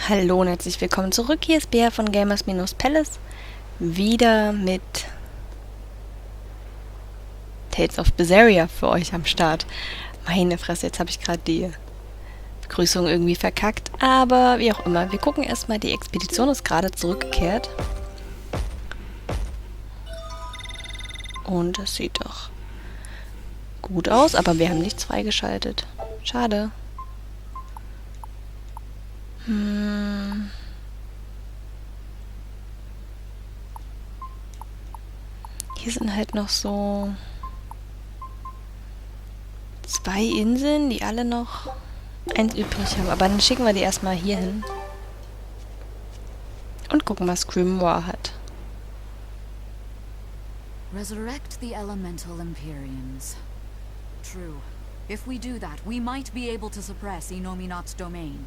Hallo und herzlich willkommen zurück. Hier ist Bea von Gamers-Palace. Wieder mit Tales of Berseria für euch am Start. Meine Fresse, jetzt habe ich gerade die Begrüßung irgendwie verkackt. Aber wie auch immer, wir gucken erstmal. Die Expedition ist gerade zurückgekehrt. Und das sieht doch gut aus, aber wir haben nichts freigeschaltet. Schade. Hier sind halt noch so 2 Inseln, die alle noch eins übrig haben. Aber dann schicken wir die erstmal hier hin. Und gucken, was Grimoire hat. Resurrect the elemental Empyreans. True. If we do that, we might be able to suppress Inominat's domain.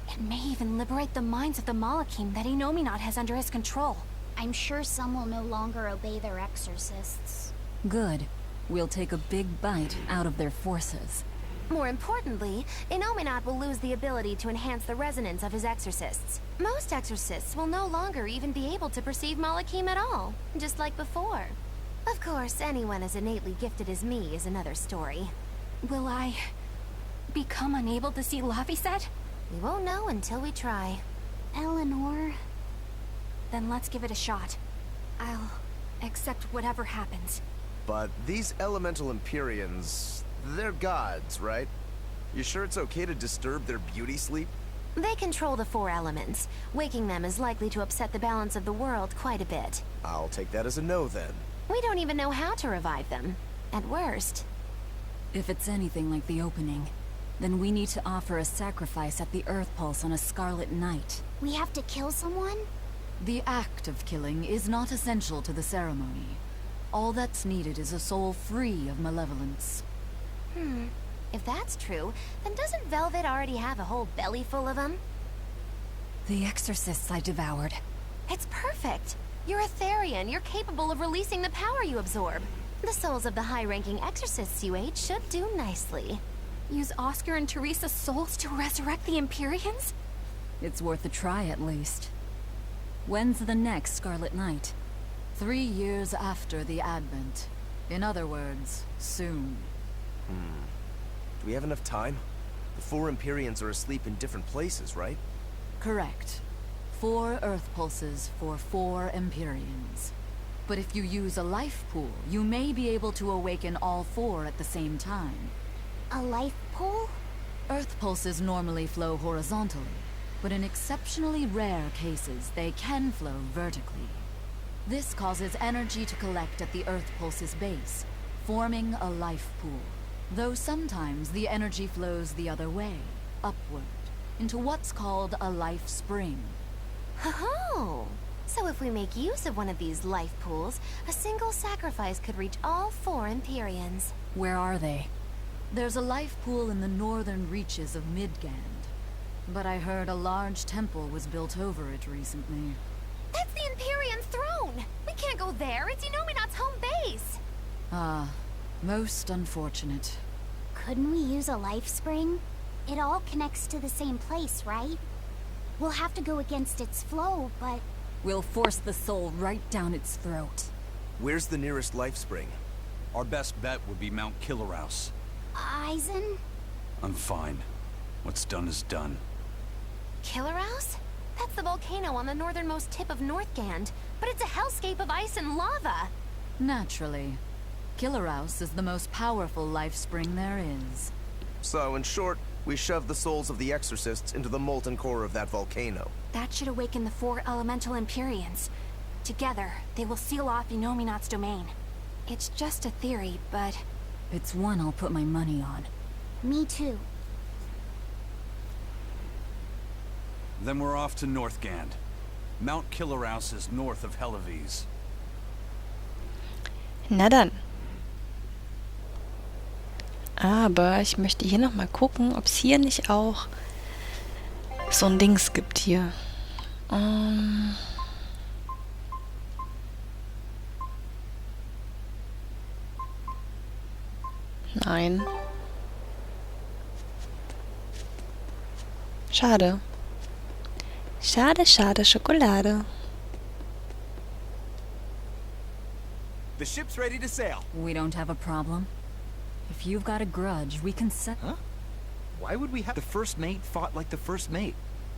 It may even liberate the minds of the Malakim that Inominat has under his control. I'm sure some will no longer obey their exorcists. Good. We'll take a big bite out of their forces. More importantly, Inominat will lose the ability to enhance the resonance of his exorcists. Most exorcists will no longer even be able to perceive Malakim at all, just like before. Of course, anyone as innately gifted as me is another story. Will I become unable to see Laviset? We won't know until we try. Eleanor? Then let's give it a shot. I'll accept whatever happens. But these elemental Empyreans, they're gods, right? You sure it's okay to disturb their beauty sleep? They control the 4 elements. Waking them is likely to upset the balance of the world quite a bit. I'll take that as a no then. We don't even know how to revive them. At worst. If it's anything like the opening, then we need to offer a sacrifice at the Earth Pulse on a scarlet night. We have to kill someone? The act of killing is not essential to the ceremony. All that's needed is a soul free of malevolence. If that's true, then doesn't Velvet already have a whole belly full of them? The exorcists I devoured. It's perfect. You're a Therian. You're capable of releasing the power you absorb. The souls of the high-ranking exorcists you ate should do nicely. Use Oscar and Teresa's souls to resurrect the Empyreans? It's worth a try at least. When's the next Scarlet Night? 3 years after the Advent. In other words, soon. Do we have enough time? The 4 Empyreans are asleep in different places, right? Correct. 4 Earth Pulses for 4 Empyreans. But if you use a life pool, you may be able to awaken all 4 at the same time. A life pool? Earth Pulses normally flow horizontally, but in exceptionally rare cases, they can flow vertically. This causes energy to collect at the Earth Pulse's base, forming a life pool. Though sometimes the energy flows the other way, upward, into what's called a life spring. Oh! So if we make use of one of these life pools, a single sacrifice could reach all 4 Empyreans. Where are they? There's a life pool in the northern reaches of Midgand. But I heard a large temple was built over it recently. That's the Empyrean throne! We can't go there, it's Inominat's home base! Ah, most unfortunate. Couldn't we use a life spring? It all connects to the same place, right? We'll have to go against its flow, but... We'll force the soul right down its throat. Where's the nearest life spring? Our best bet would be Mount Killerhouse. Eisen? I'm fine. What's done is done. Killerhouse? That's the volcano on the northernmost tip of Northgand, but it's a hellscape of ice and lava! Naturally. Killerhouse is the most powerful life spring there is. So, in short, we shove the souls of the exorcists into the molten core of that volcano. That should awaken the 4 elemental Empyreans. Together, they will seal off Inominat's domain. It's just a theory, but... It's one I'll put my money on. Me too. Then we're off to Northgand. Mount Killerhouse is north of Helavis. Na dann. Aber ich möchte hier nochmal gucken, ob es hier nicht auch so ein Dings gibt hier. Nein. Schade. Schade, schade, Schokolade. The ship's ready to sail. We don't have a problem. If you've got a grudge, we can set... Huh? Why would we have... The first mate fought like the first mate.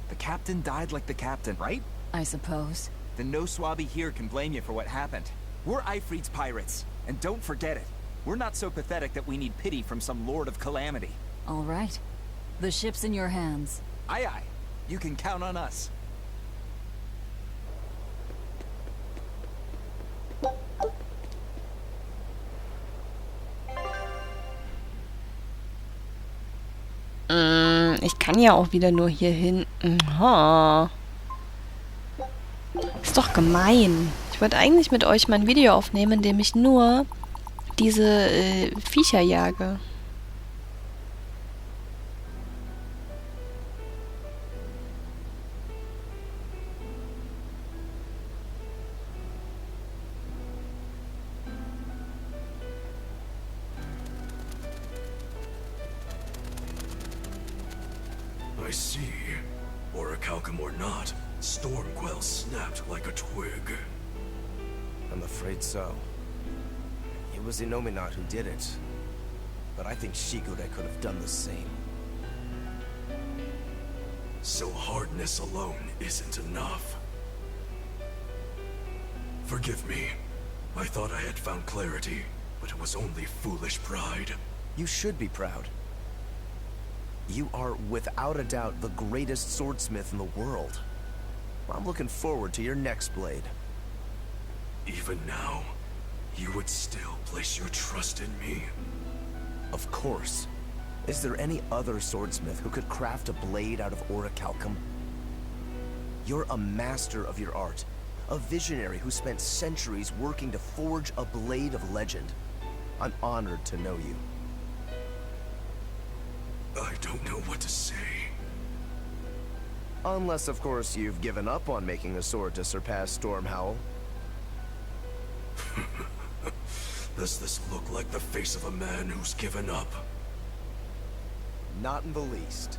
The captain died like the captain, right? I suppose. Then no swabby here can blame you for what happened. We're Ifrit's pirates, and don't forget it. We're not so pathetic that we need pity from some lord of calamity. All right. The ship's in your hands. Aye aye. You can count on us. Ich kann ja auch wieder nur hier hinten. Oh. Ist doch gemein. Ich wollte eigentlich mit euch mal ein Video aufnehmen, in dem ich nur diese Viecher jage. I see. Orichalcum or not, Stormquell snapped like a twig. I'm afraid so. It was Inominat who did it. But I think Shigure could have done the same. So hardness alone isn't enough. Forgive me. I thought I had found clarity, but it was only foolish pride. You should be proud. You are, without a doubt, the greatest swordsmith in the world. I'm looking forward to your next blade. Even now, you would still place your trust in me. Of course. Is there any other swordsmith who could craft a blade out of orichalcum? You're a master of your art. A visionary who spent centuries working to forge a blade of legend. I'm honored to know you. I don't know what to say. Unless, of course, you've given up on making a sword to surpass Stormhowl. Does this look like the face of a man who's given up? Not in the least.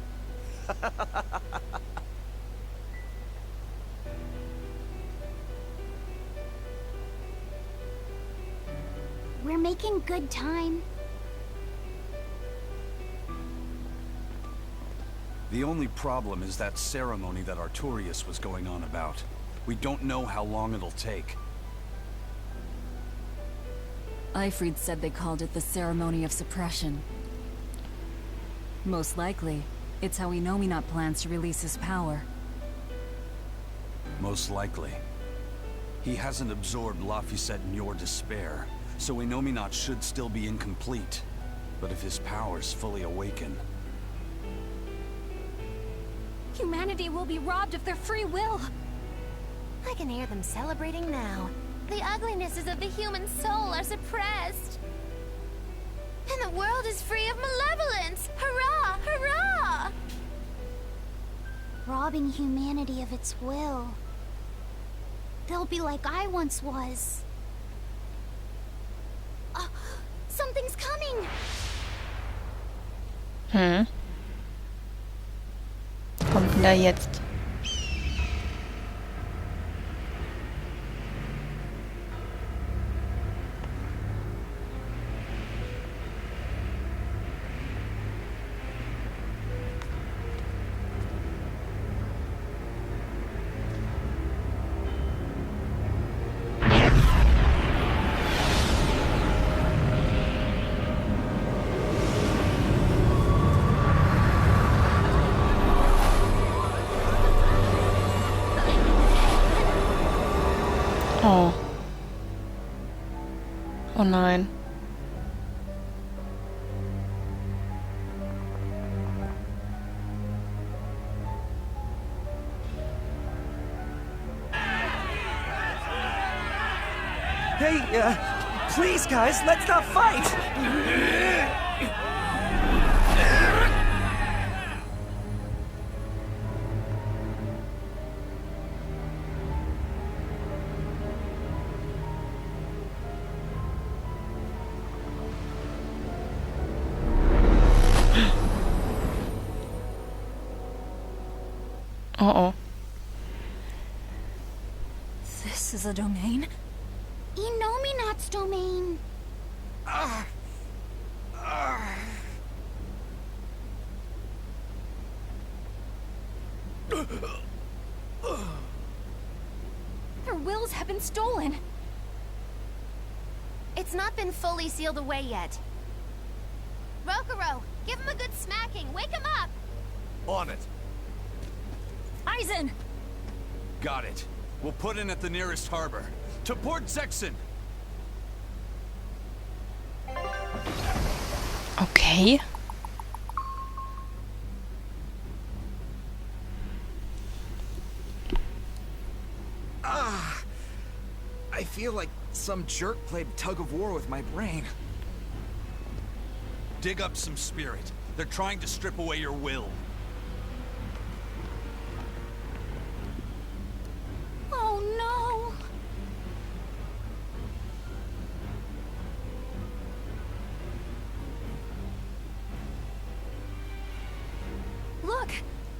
We're making good time. The only problem is that ceremony that Artorious was going on about. We don't know how long it'll take. Ifrit said they called it the Ceremony of Suppression. Most likely, it's how Inominat plans to release his power. Most likely. He hasn't absorbed Laphicet in your despair, so Inominat should still be incomplete. But if his powers fully awaken... Humanity will be robbed of their free will. I can hear them celebrating now. The uglinesses of the human soul are suppressed. And the world is free of malevolence! Hurrah! Hurrah! Robbing humanity of its will. They'll be like I once was. Something's coming! Kommt denn da jetzt? Oh. Oh nein. Hey, please guys, let's not fight! Oh oh. This is a domain? Inominat's domain. Their wills have been stolen. It's not been fully sealed away yet. Rokuro, give him a good smacking. Wake him up! On it. Aizen! Got it. We'll put in at the nearest harbor. To Port Zexen! Okay. I feel like some jerk played tug of war with my brain. Dig up some spirit. They're trying to strip away your will. Oh no! Look,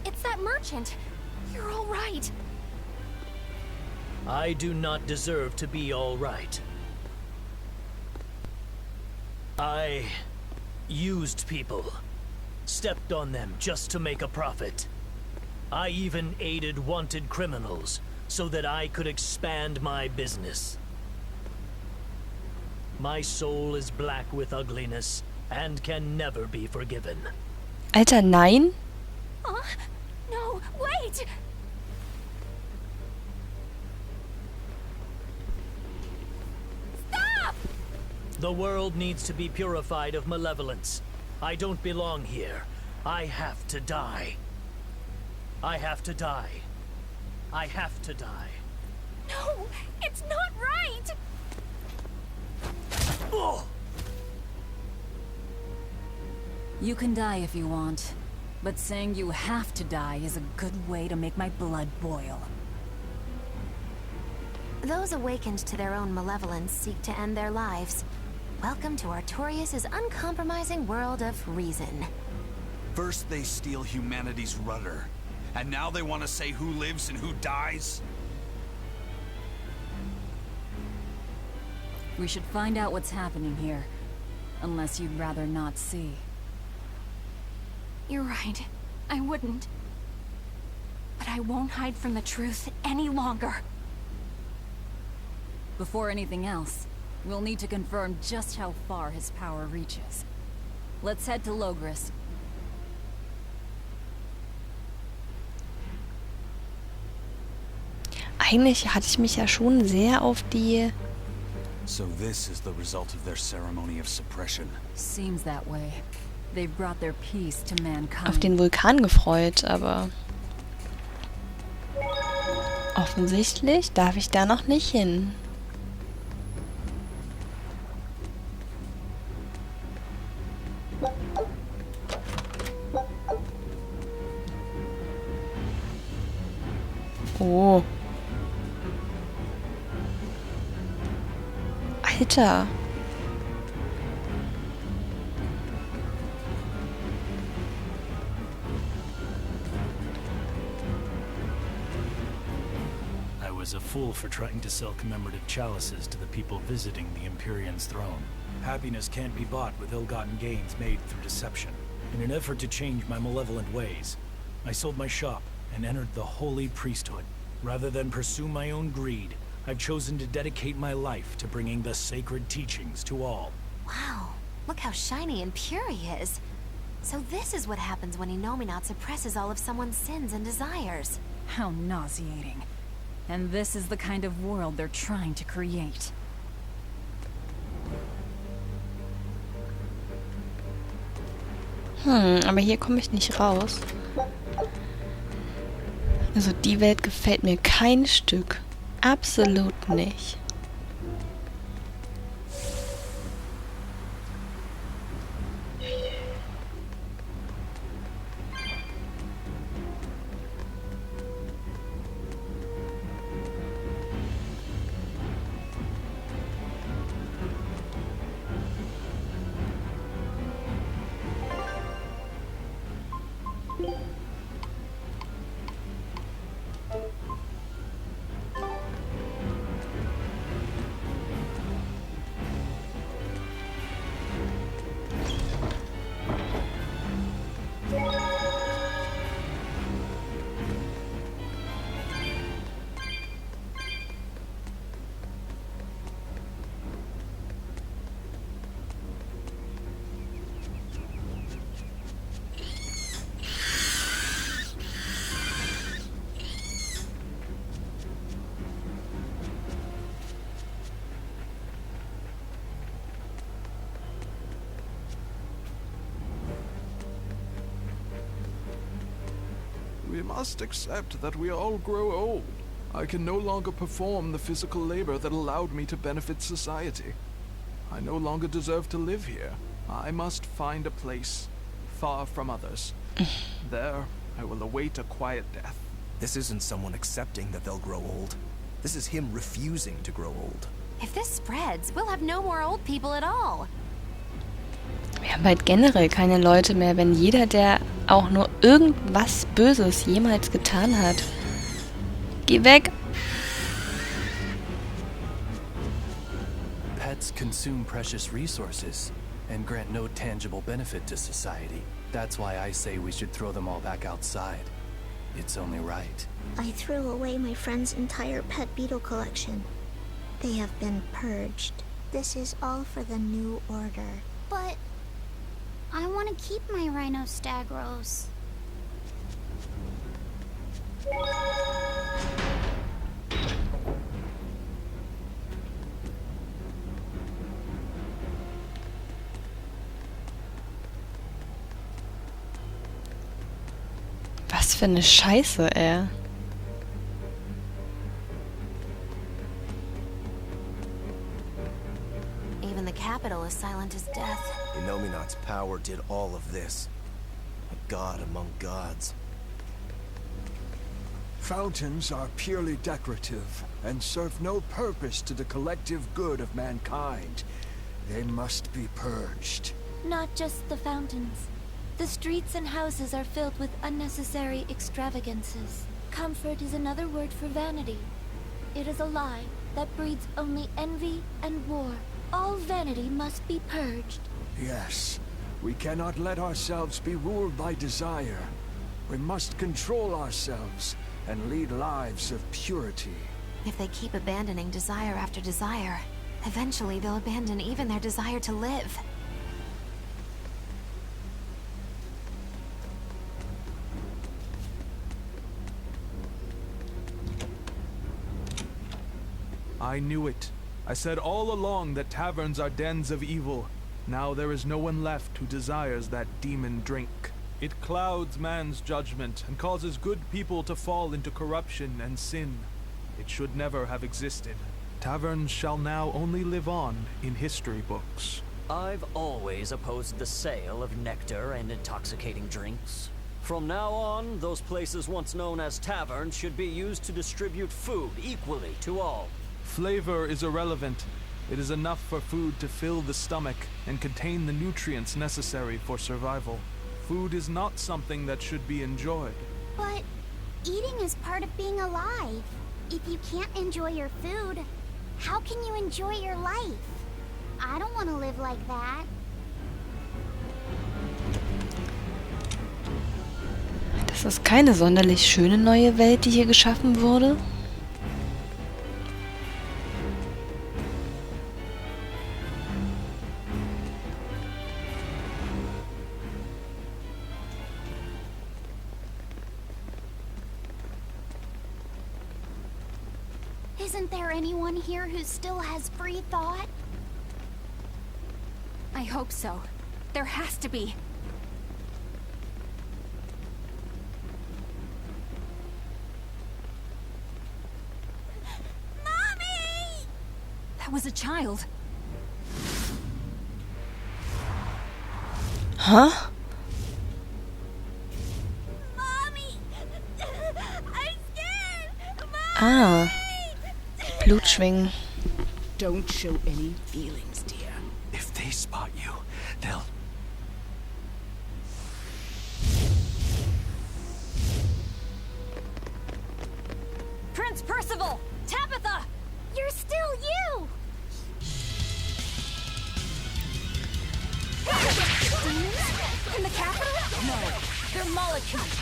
it's that merchant. You're all right. I do not deserve to be all right. I used people, stepped on them just to make a profit. I even aided wanted criminals so that I could expand my business. My soul is black with ugliness and can never be forgiven. Alter, nein? No, wait! The world needs to be purified of malevolence. I don't belong here. I have to die. I have to die. I have to die. No, it's not right! Oh! You can die if you want, but saying you have to die is a good way to make my blood boil. Those awakened to their own malevolence seek to end their lives. Welcome to Artorious' uncompromising world of reason. First they steal humanity's rudder, and now they want to say who lives and who dies? We should find out what's happening here, unless you'd rather not see. You're right. I wouldn't. But I won't hide from the truth any longer. Before anything else, we'll need to confirm just how far his power reaches. Let's head to Logris. Eigentlich hatte ich mich ja schon sehr auf die... So this is the result of their ceremony of suppression. Seems that way. They've brought their peace to mankind. auf den Vulkan gefreut, aber... offensichtlich darf ich da noch nicht hin. Oh. Alter. I was a fool for trying to sell commemorative chalices to the people visiting the Empyrean's throne. Happiness can't be bought with ill-gotten gains made through deception. In an effort to change my malevolent ways, I sold my shop and entered the holy priesthood. Rather than pursue my own greed, I've chosen to dedicate my life to bringing the sacred teachings to all. Wow, look how shiny and pure he is. So this is what happens when Inominat suppresses all of someone's sins and desires. How nauseating. And this is the kind of world they're trying to create. Aber hier komme ich nicht raus. Also die Welt gefällt mir kein Stück. Absolut nicht. must accept that we all grow old. I can no longer perform the physical labor that allowed me to benefit society. I no longer deserve to live here. I must find a place far from others. There, I will await a quiet death. This isn't someone accepting that they'll grow old. This is him refusing to grow old. If this spreads, we'll have no more old people at all. Wir haben bald generell keine Leute mehr, wenn jeder, der auch nur irgendwas Böses jemals getan hat. Geh weg! Pets consume precious resources and grant no tangible benefit to society. That's why I say we should throw them all back outside. It's only right. I threw away my friend's entire pet beetle collection. They have been purged. This is all for the new order. But I want to keep my rhinostagros. Was für eine Scheiße, ey. Even the capital is silent as death. Inominat's power did all of this. A god among gods. Fountains are purely decorative and serve no purpose to the collective good of mankind. They must be purged. Not just the fountains. The streets and houses are filled with unnecessary extravagances. Comfort is another word for vanity. It is a lie that breeds only envy and war. All vanity must be purged. Yes, we cannot let ourselves be ruled by desire. We must control ourselves and lead lives of purity. If they keep abandoning desire after desire, eventually they'll abandon even their desire to live. I knew it. I said all along that taverns are dens of evil. Now there is no one left who desires that demon drink. It clouds man's judgment and causes good people to fall into corruption and sin. It should never have existed. Taverns shall now only live on in history books. I've always opposed the sale of nectar and intoxicating drinks. From now on, those places once known as taverns should be used to distribute food equally to all. Flavor is irrelevant. It is enough for food to fill the stomach and contain the nutrients necessary for survival. Food is not something that should be enjoyed. But eating is part of being alive. If you can't enjoy your food, how can you enjoy your life? I don't want to live like that. Das ist keine sonderlich schöne neue Welt, die hier geschaffen wurde. Isn't there anyone here who still has free thought? I hope so. There has to be. Mommy! That was a child. Huh? Mommy! I'm scared! Ah. Blutschwingen. Don't show any feelings, dear. If they spot you, they'll... Prince Percival! Tabitha! You're still you! Demons? In the capital? No, they're molecules.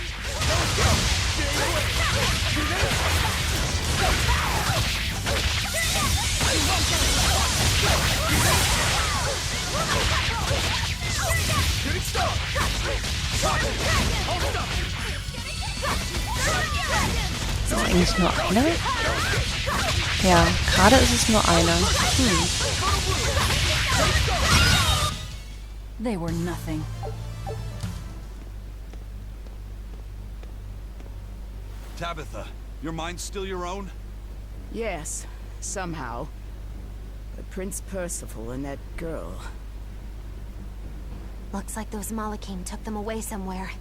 Ist das eigentlich nur einer? Ja, gerade ist es nur einer. They were nothing. Tabitha, your mind's still your own? Yes, somehow. But Prince Percival and that girl... Looks like those Malachim took them away somewhere.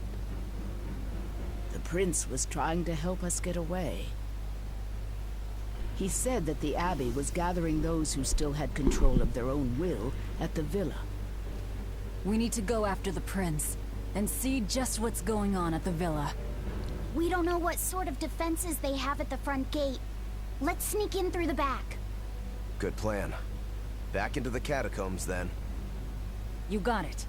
The prince was trying to help us get away. He said that the Abbey was gathering those who still had control of their own will at the villa. We need to go after the prince and see just what's going on at the villa. We don't know what sort of defenses they have at the front gate. Let's sneak in through the back. Good plan. Back into the catacombs, then. You got it.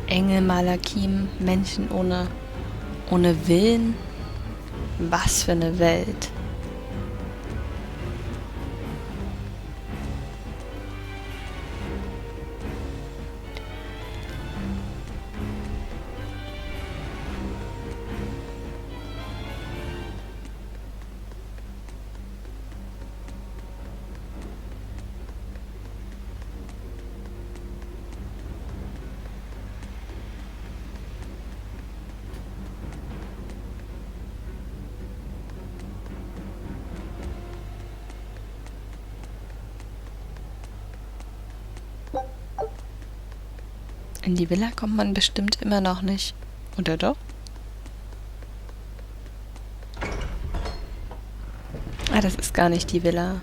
Engel, Malachim, Menschen ohne Willen. Was für eine Welt. In die Villa kommt man bestimmt immer noch nicht. Oder doch? Ah, das ist gar nicht die Villa.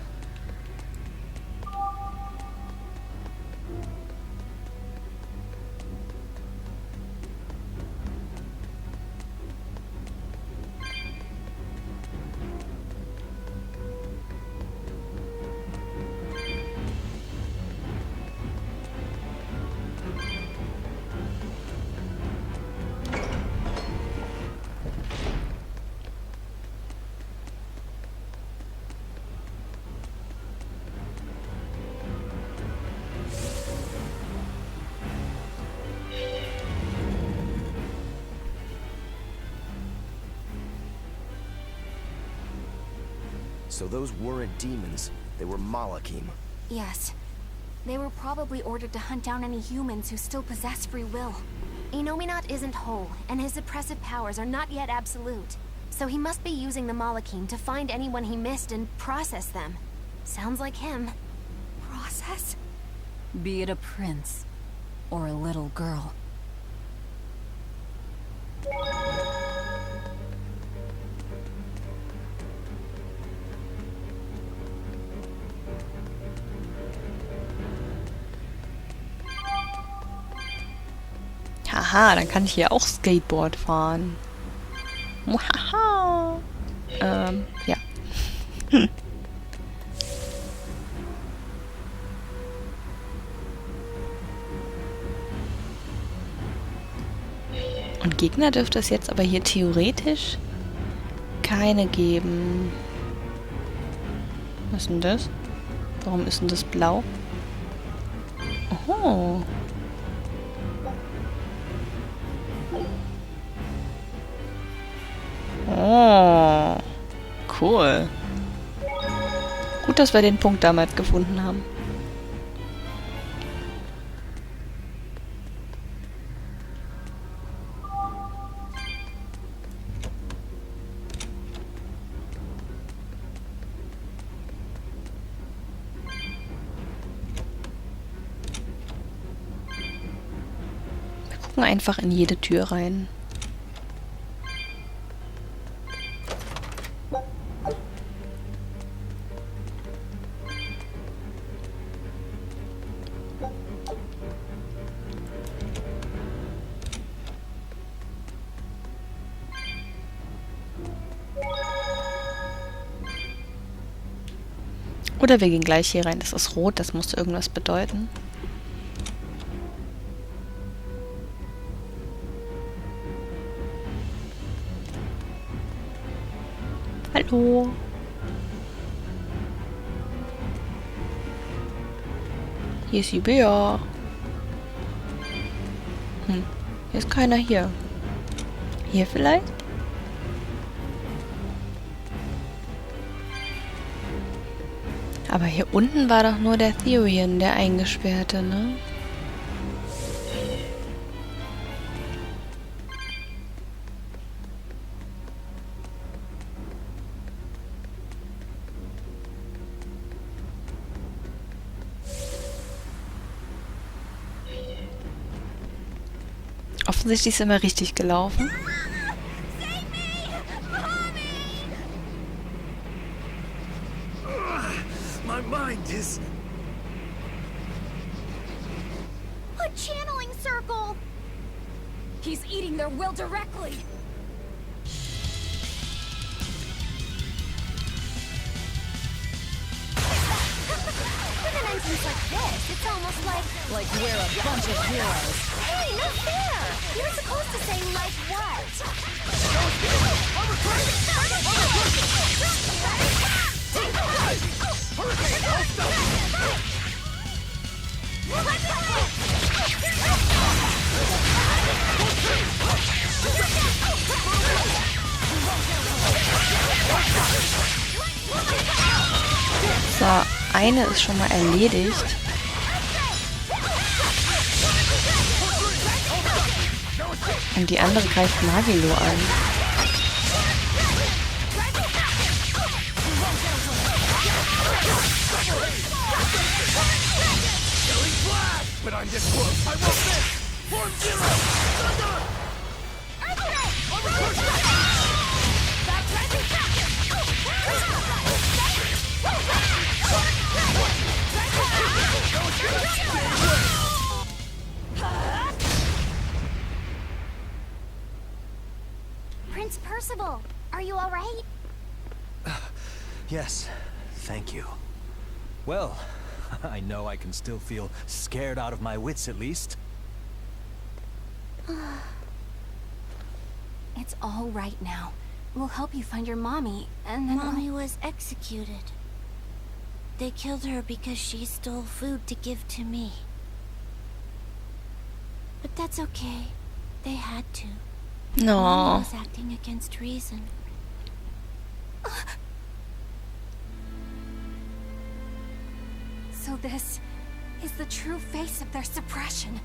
So those weren't demons, they were Malachim. Yes. They were probably ordered to hunt down any humans who still possess free will. Inominat isn't whole, and his oppressive powers are not yet absolute. So he must be using the Malachim to find anyone he missed and process them. Sounds like him. Process? Be it a prince or a little girl. Haha, dann kann ich hier auch Skateboard fahren. Muhaha. Ja. Und Gegner dürfte es jetzt aber hier theoretisch keine geben. Was ist denn das? Warum ist denn das blau? Oh. Oh, cool. Gut, dass wir den Punkt damals gefunden haben. Wir gucken einfach in jede Tür rein. Oder wir gehen gleich hier rein. Das ist rot, das muss irgendwas bedeuten. Hallo. Hier ist die Bea. Hier ist keiner hier. Hier vielleicht? Aber hier unten war doch nur der Therion, der Eingesperrte, ne? Offensichtlich sind wir richtig gelaufen. My mind is... A channeling circle! He's eating their will directly. With an entrance like this, it's almost like we're a bunch of heroes. Hey, no fair! You're supposed to say like what? So, eine ist schon mal erledigt. Und die andere greift Magilo an. But I'm this close. I won't miss. Form zero. Thunder. Prince Percival, are you all right? Yes, thank you. Well, I know I can still feel scared out of my wits at least. It's all right now. We'll help you find your mommy, and then Mommy was executed. They killed her because she stole food to give to me. But that's okay. They had to. No. Mommy was acting against reason. So this is the true face of their suppression.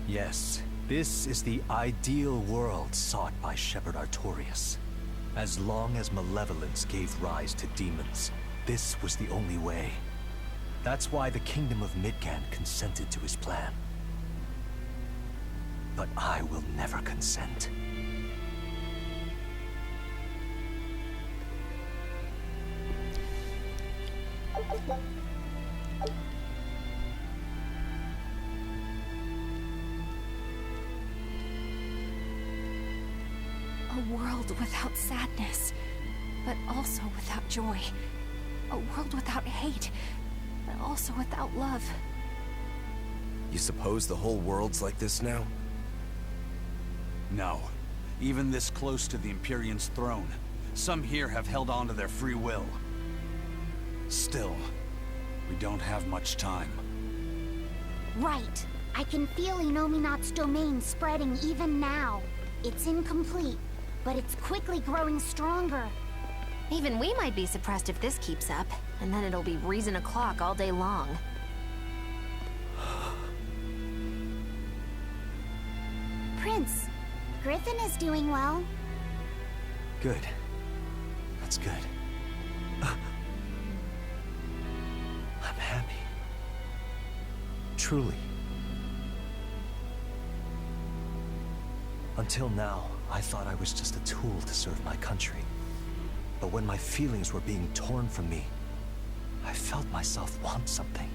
Yes, this is the ideal world sought by Shepherd Artorious. As long as malevolence gave rise to demons, this was the only way. That's why the Kingdom of Midgand consented to his plan. But I will never consent. A world without sadness, but also without joy. A world without hate, but also without love. You suppose the whole world's like this now? No. Even this close to the Empyrean's throne, some here have held on to their free will. Still, we don't have much time. Right. I can feel Inominat's domain spreading even now. It's incomplete, but it's quickly growing stronger. even we might be suppressed if this keeps up, and then it'll be reason o'clock all day long. Prince, Griffin is doing well. Good. That's good. I'm happy. Truly. Until now, I thought I was just a tool to serve my country. But when my feelings were being torn from me, I felt myself want something.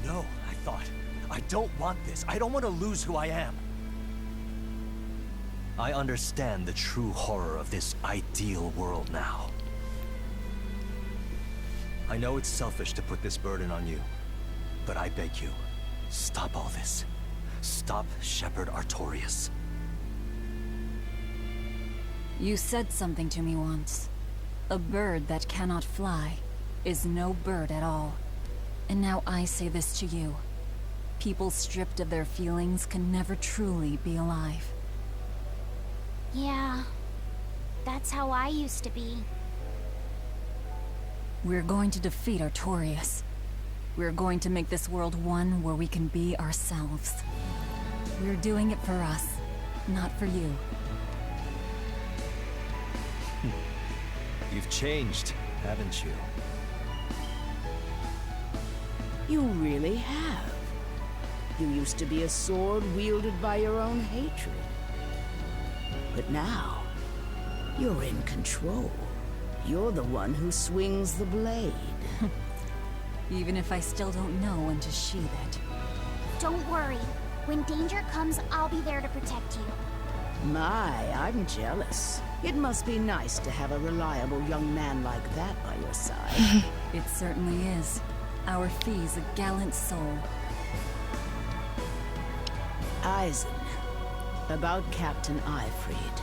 No, I thought. I don't want this. I don't want to lose who I am. I understand the true horror of this ideal world now. I know it's selfish to put this burden on you, but I beg you, stop all this. Stop Shepherd Artorious. You said something to me once. A bird that cannot fly is no bird at all. And now I say this to you. People stripped of their feelings can never truly be alive. Yeah, that's how I used to be. We're going to defeat Artorious. We're going to make this world one where we can be ourselves. We're doing it for us, not for you. You've changed, haven't you? You really have. You used to be a sword wielded by your own hatred. But now, you're in control. You're the one who swings the blade. Even if I still don't know when to sheathe it. Don't worry. When danger comes, I'll be there to protect you. My, I'm jealous. It must be nice to have a reliable young man like that by your side. It certainly is. Our fee's a gallant soul. Eisen, about Captain Ifrid.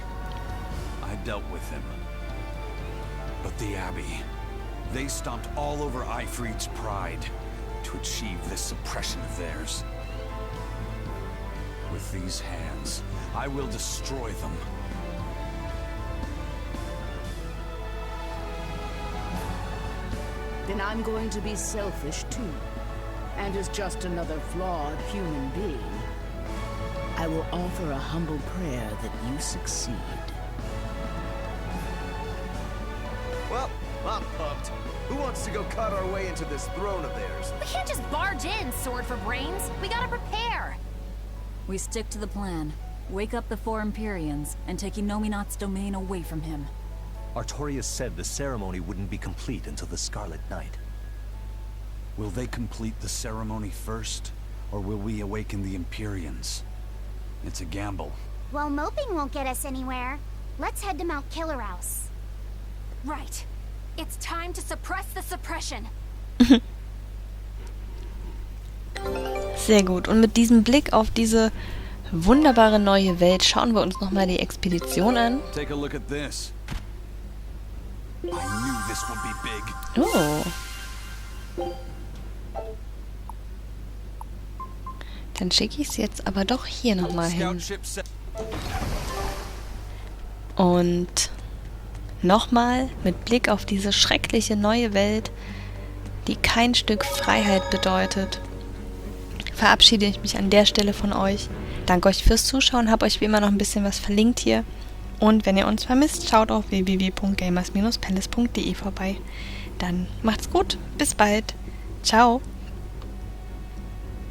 I dealt with him. But the Abbey, they stomped all over Ifrid's pride to achieve this suppression of theirs. With these hands, I will destroy them. Then I'm going to be selfish too. And as just another flawed human being, I will offer a humble prayer that you succeed. Well, I'm pumped. Who wants to go cut our way into this throne of theirs? We can't just barge in, sword for brains. We gotta prepare. We stick to the plan. Wake up the 4 Empyreans and take Inominat's domain away from him. Artorious said the ceremony wouldn't be complete until the Scarlet Night. Will they complete the ceremony first, or will we awaken the Empyreans? It's a gamble. Well, moping won't get us anywhere. Let's head to Mount Killerhouse. Right. It's time to suppress the suppression. Sehr gut. Und mit diesem Blick auf diese wunderbare neue Welt schauen wir uns nochmal die Expedition an. Take a look at this. I knew this would be big. Oh. Dann schicke ich es jetzt aber doch hier nochmal hin. Und nochmal mit Blick auf diese schreckliche neue Welt, die kein Stück Freiheit bedeutet, verabschiede ich mich an der Stelle von euch. Danke euch fürs Zuschauen, habe euch wie immer noch ein bisschen was verlinkt hier. Und wenn ihr uns vermisst, schaut auf www.gamers-palace.de vorbei. Dann macht's gut, bis bald. Ciao.